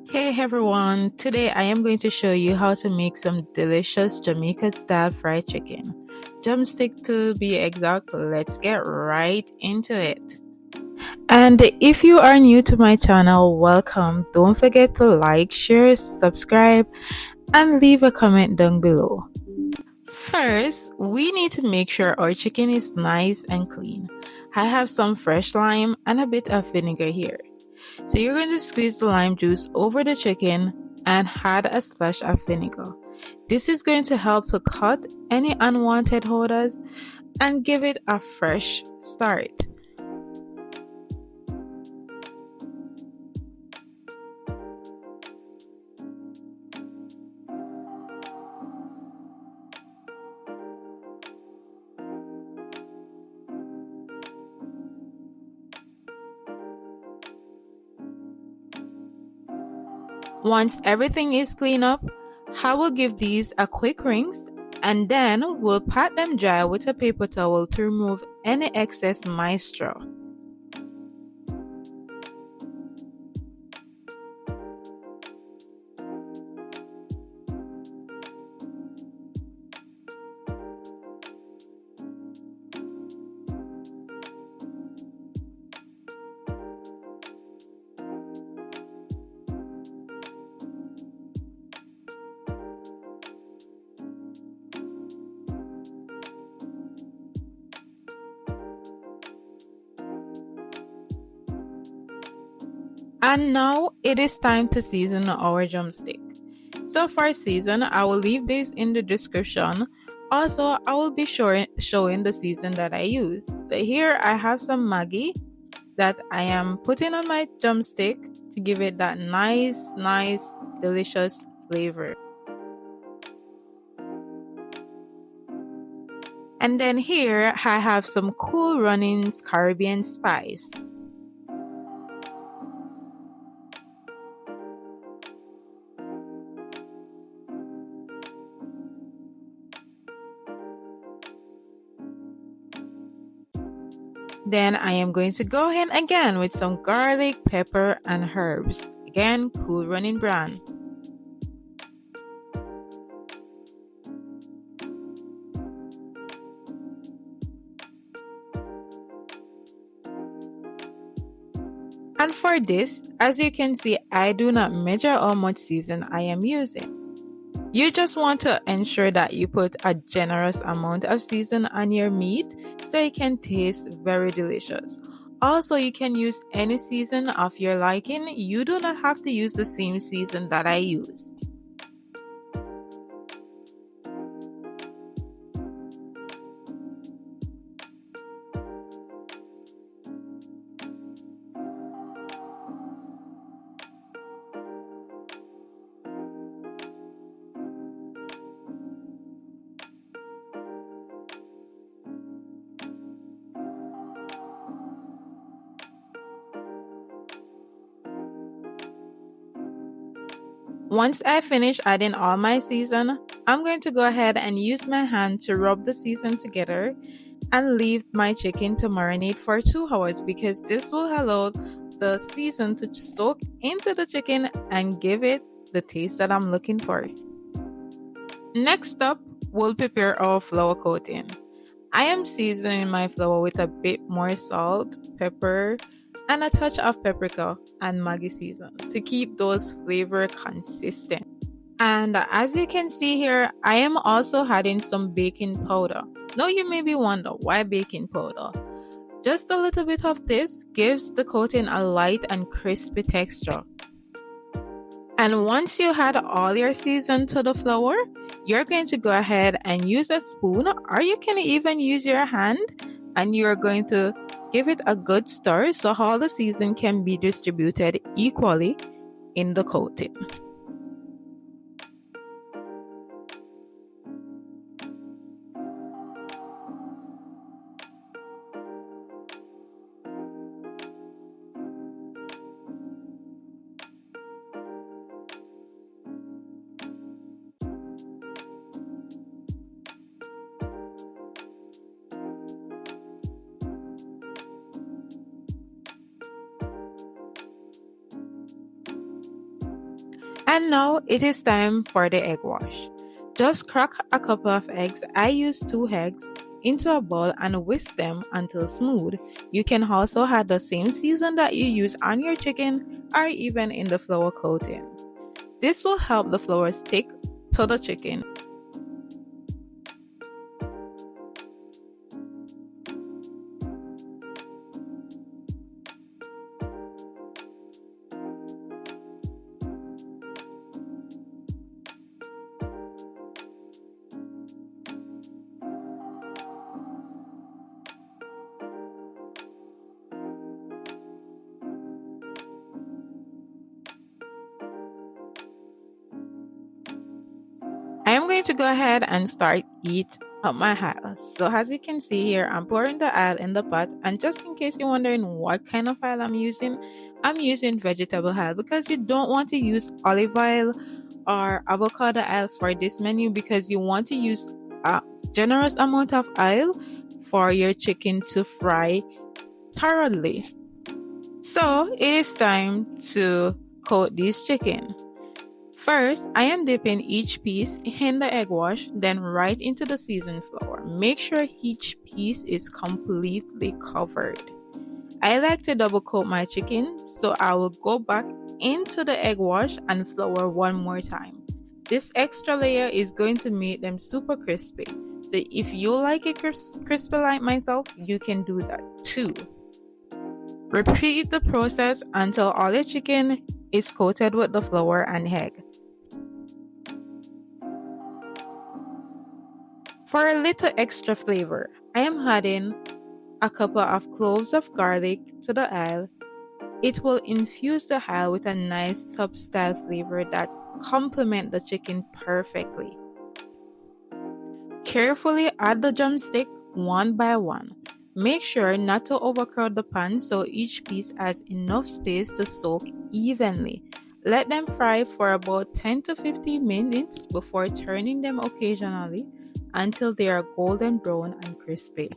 Hey everyone, today I am going to show you how to make some delicious Jamaica style fried chicken. Drumstick to be exact, let's get right into it. And if you are new to my channel, welcome. Don't forget to like, share, subscribe, and leave a comment down below. First, we need to make sure our chicken is nice and clean. I have some fresh lime and a bit of vinegar here. So you're going to squeeze the lime juice over the chicken and add a splash of vinegar. This is going to help to cut any unwanted odors and give it a fresh start. Once everything is cleaned up, I will give these a quick rinse and then we'll pat them dry with a paper towel to remove any excess moisture. And now it is time to season our drumstick. So for season, I will leave this in the description. Also, I will be showing the season that I use. So here I have some Maggi that I am putting on my drumstick to give it that nice, delicious flavor. And then here I have some Cool Runnings Caribbean spice. Then I am going to go ahead again with some garlic, pepper, and herbs. Again, Cool Running brand. And for this, as you can see, I do not measure how much season I am using. You just want to ensure that you put a generous amount of season on your meat so it can taste very delicious. Also, you can use any season of your liking. You do not have to use the same season that I use. Once I finish adding all my season, I'm going to go ahead and use my hand to rub the season together and leave my chicken to marinate for 2 hours because this will allow the season to soak into the chicken and give it the taste that I'm looking for. Next up, we'll prepare our flour coating. I am seasoning my flour with a bit more salt, pepper, and a touch of paprika and Maggi season to keep those flavor consistent. And as you can see here, I am also adding some baking powder. Now you may be wondering why baking powder? Just a little bit of this gives the coating a light and crispy texture. And once you add all your season to the flour, you're going to go ahead and use a spoon or you can even use your hand and you're going to give it a good stir so all the season can be distributed equally in the coating. And now it is time for the egg wash. Just crack a couple of eggs. I use 2 eggs into a bowl and whisk them until smooth. You can also add the same season that you use on your chicken or even in the flour coating. This will help the flour stick to the chicken. I am going to go ahead and start heat up my oil. So as you can see here, I'm pouring the oil in the pot, and just in case you're wondering what kind of oil I'm using vegetable oil because you don't want to use olive oil or avocado oil for this menu because you want to use a generous amount of oil for your chicken to fry thoroughly. So it is time to coat this chicken. First, I am dipping each piece in the egg wash, then right into the seasoned flour. Make sure each piece is completely covered. I like to double coat my chicken, so I will go back into the egg wash and flour one more time. This extra layer is going to make them super crispy. So if you like it crispy like myself, you can do that too. Repeat the process until all your chicken is coated with the flour and egg. For a little extra flavor, I am adding a couple of cloves of garlic to the oil. It will infuse the oil with a nice sub-style flavor that complements the chicken perfectly. Carefully add the drumstick one by one. Make sure not to overcrowd the pan so each piece has enough space to soak evenly. Let them fry for about 10 to 15 minutes before turning them occasionally until they are golden brown and crispy.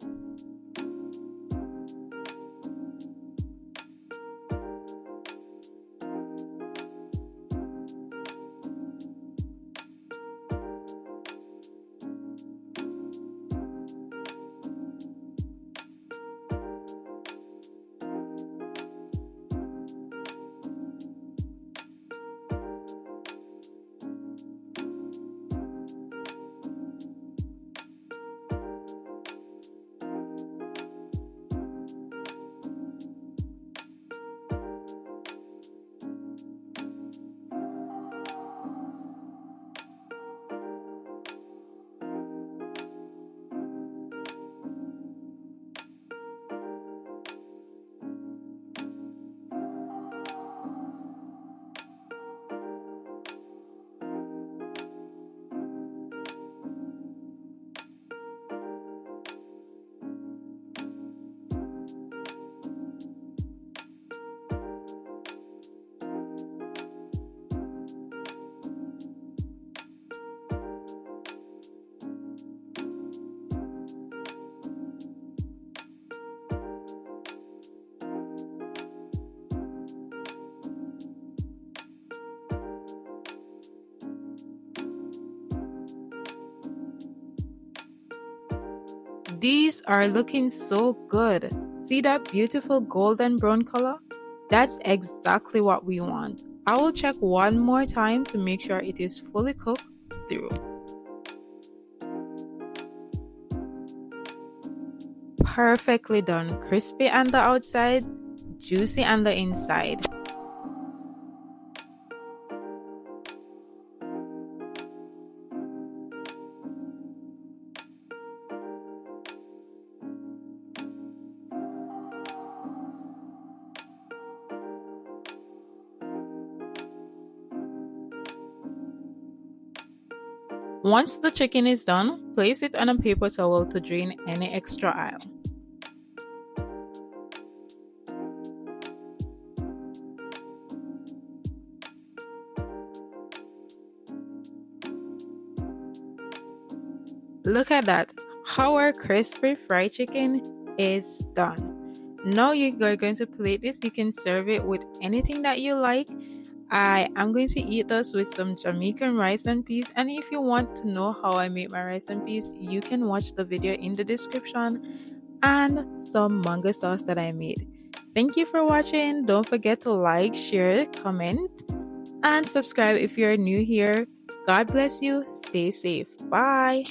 These are looking so good. See that beautiful golden brown color? That's exactly what we want. I will check one more time to make sure it is fully cooked through. Perfectly done. Crispy on the outside, juicy on the inside. Once the chicken is done, place it on a paper towel to drain any extra oil. Look at that. Our crispy fried chicken is done. Now you are going to plate this. You can serve it with anything that you like. I am going to eat this with some Jamaican rice and peas. And if you want to know how I make my rice and peas, you can watch the video in the description and some mango sauce that I made. Thank you for watching. Don't forget to like, share, comment, and subscribe if you're new here. God bless you. Stay safe. Bye.